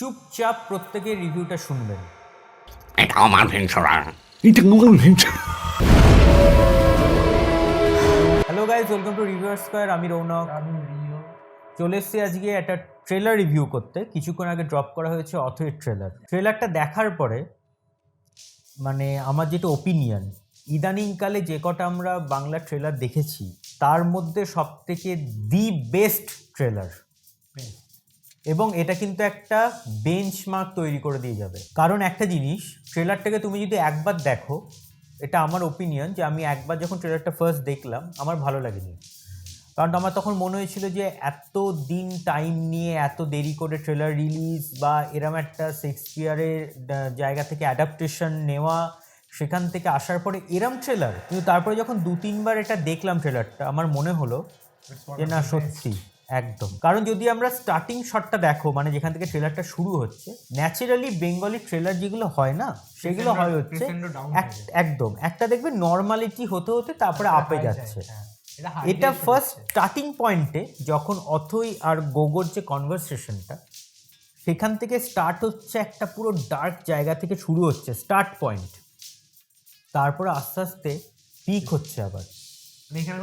চুপচাপ প্রত্যেকের রিভিউটা শুনবেন। এটা আমার ভেঞ্চরা। Hello guys, welcome to reviewer square. আমি রৌনক। চলে এসেছি আজকে একটা ট্রেলার রিভিউ করতে। কিছুক্ষণ আগে ড্রপ করা হয়েছে অথয়ের ট্রেলারটা দেখার পরে মানে আমার যেটা ওপিনিয়ন, ইদানিংকালে যে কটা আমরা বাংলা ট্রেলার দেখেছি তার মধ্যে সবথেকে দি বেস্ট ট্রেলার, এবং এটা কিন্তু একটা বেঞ্চমার্ক তৈরি করে দিয়ে যাবে। কারণ একটা জিনিস, ট্রেলারটাকে তুমি যদি একবার দেখো, এটা আমার ওপিনিয়ন যে আমি একবার যখন ট্রেলারটা ফার্স্ট দেখলাম আমার ভালো লাগেনি। কারণ আমার তখন মনে হয়েছিল যে এত দিন টাইম নিয়ে এত দেরি করে ট্রেলার রিলিজ বা এরম একটা শেক্সপিয়ারের জায়গা থেকে অ্যাডাপ্টেশন নেওয়া, সেখান থেকে আসার পরে এরম ট্রেলার। কিন্তু তারপরে যখন 2-3বার এটা দেখলাম ট্রেলারটা, আমার মনে হলো যে না, সত্যি একদম। কারণ যদি আমরা স্টার্টিং শটটা দেখো, মানে যেখান থেকে ট্রেলারটা শুরু হচ্ছে, ন্যাচারালি বেঙ্গলি ট্রেলার যেগুলো হয় না, সেগুলো হয় হচ্ছে একদম একটা দেখবে নর্মালিটি হতে হতে তারপরে আপে যাচ্ছে। এটা ফার্স্ট স্টার্টিং পয়েন্টে যখন অথই আর গোগোর যে কনভারসেশনটা, সেখান থেকে স্টার্ট হচ্ছে, একটা পুরো ডার্ক জায়গা থেকে শুরু হচ্ছে স্টার্ট পয়েন্ট, তারপরে আস্তে আস্তে পিক হচ্ছে আবার। এখানে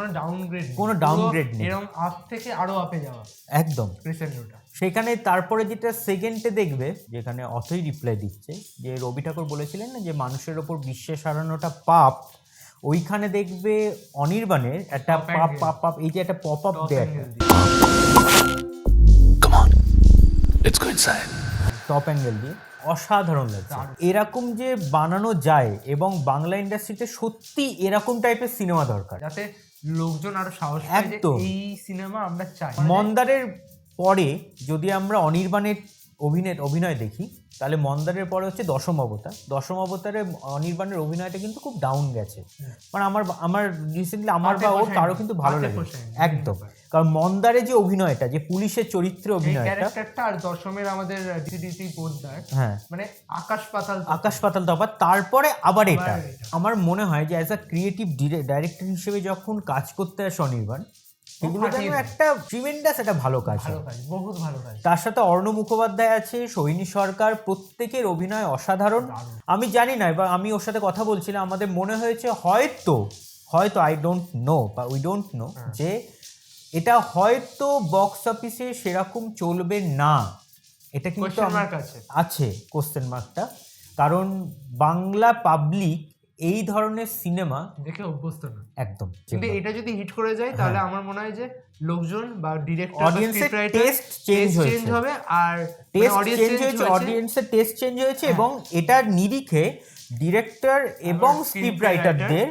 কোনো ডাউনগ্রেড নেই, এরকম আপ থেকে আরো আপে যাওয়া একদম ক্রিসেন্ডোটা। সেখানে তারপরে যেটা সেকেন্ডে দেখবে, যেখানে অথই রিপ্লাই দিচ্ছে যে রবি ঠাকুর বলেছিলেন না যে মানুষের ওপর বিশ্বাস হারানোটা পাপ, ওইখানে দেখবে অনির্বাণের একটা পাপ এই যে একটা পপ আপ দেয়, টপ অ্যাঙ্গেল দিয়ে অসাধারণ লাগছে। এরকম যে বানানো যায়, এবং বাংলা ইন্ডাস্ট্রিতে সত্যি এরকম টাইপের সিনেমা দরকার, যাতে লোকজন আরো সাহস পায় যে এই সিনেমা আমরা চাই। মন্দারের পরে যদি আমরা অনির্বাণের অভিনয় দেখি, তাহলে মন্দারের পরে হচ্ছে দশম অবতারে অনির্বাণের অভিনয়টা কিন্তু খুব ডাউন গেছে। মানে আমার রিসেন্টলি আমার বা ওর কারো কিন্তু ভালো লাগে একদম। কারণ মন্দারে যে অভিনয়টা, যে পুলিশের চরিত্রে অভিনয়টা, আর দশমের আমাদের ডিসি পোদ্দার, হ্যাঁ মানে আকাশ পাতাল তফাৎ। তারপরে আবার এটা আমার মনে হয় যে অ্যাজ আ ক্রিয়েটিভ ডাইরেক্টর হিসেবে যখন কাজ করতে আসে অনির্বাণ, সেগুলো একটা ট্রিমেন্ডাস একটা ভালো কাজ, বহুত ভালো কাজ। তার সাথে অর্ণব মুখোপাধ্যায় আছে, সোহিনী সরকার, প্রত্যেকের অভিনয় অসাধারণ। আমি জানি না, এবার আমি ওর সাথে কথা বলছিলাম, আমাদের মনে হয়েছে হয়তো আই ডোন্ট নো বা উই ডোন্ট নো যে এটা হয়তো বক্স অফিসে সেরকম চলবে না। এটা কিন্তু আছে কোশ্চেন মার্কটা, কারণ বাংলা পাবলিক এই ধরনের সিনেমা দেখে অভ্যস্ত না একদম। কিন্তু এটা যদি হিট করে যায়, তাহলে আমার মনে হয় যে লোকজন বা ডিরেক্টর, অডিয়েন্সের টেস্ট চেঞ্জ হবে, আর অডিয়েন্সের টেস্ট চেঞ্জ হয়েছে, এবং এটার নিরিখে ডিরেক্টর এবং স্ক্রিপ্ট রাইটারদের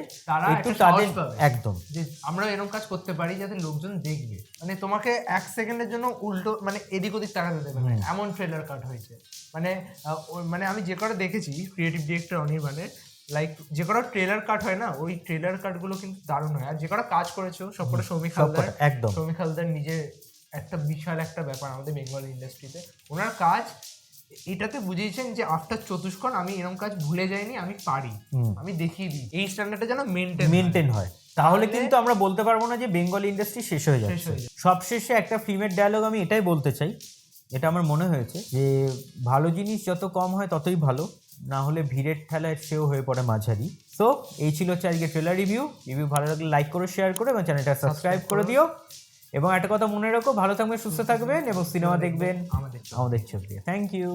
একটু তাদের একদম যে আমরা এরকম কাজ করতে পারি যাতে লোকজন দেখবে, মানে তোমাকে 1 সেকেন্ডের জন্য উল্টো মানে এদিক ওদিক তাকাতে দেবে না, এমন ট্রেলার কাট হয়েছে। মানে আমি যে কটা দেখেছি ক্রিয়েটিভ ডিরেক্টর অনির্বাণের, লাইক যে কটা ট্রেলার কাট হয় না, ওই ট্রেলার কাটগুলো কিন্তু দারুণ হয়। আর যে কটা কাজ করেছো সবকটা সৌমিক হালদার নিজের একটা বিশাল একটা ব্যাপার আমাদের বেঙ্গল ইন্ডাস্ট্রিতে। ওনার কাজ এটাতে বুঝিয়েছেন যে আফটার চতুষ্কোণ আমি এরকম কাজ ভুলে যাইনি, আমি পারি, আমি দেখিয়ে দিই। এই স্ট্যান্ডার্ডটা যেন মেনটেন হয়, তাহলে কিন্তু আমরা বলতে পারবো না যে বেঙ্গল ইন্ডাস্ট্রি শেষ হয়ে যাচ্ছে। সবশেষে একটা ফিল্মের ডায়লগ আমি এটাই বলতে চাই, এটা আমার মনে হয়েছে যে ভালো জিনিস যত কম হয় ততই ভালো, না হলে ভিড়ের ঠেলায় সেও হয়ে পড়ে মাঝারি। সো এই ছিল হচ্ছে আজকে ট্রেলার রিভিউ ভালো লাগলে লাইক করে, শেয়ার করে, এবং চ্যানেলটা সাবস্ক্রাইব করে দিও। এবং একটা কথা মনে রাখো, ভালো থাকবেন, সুস্থ থাকবেন, এবং সিনেমা দেখবেন আমাদের চোখ দিয়ে। Thank you.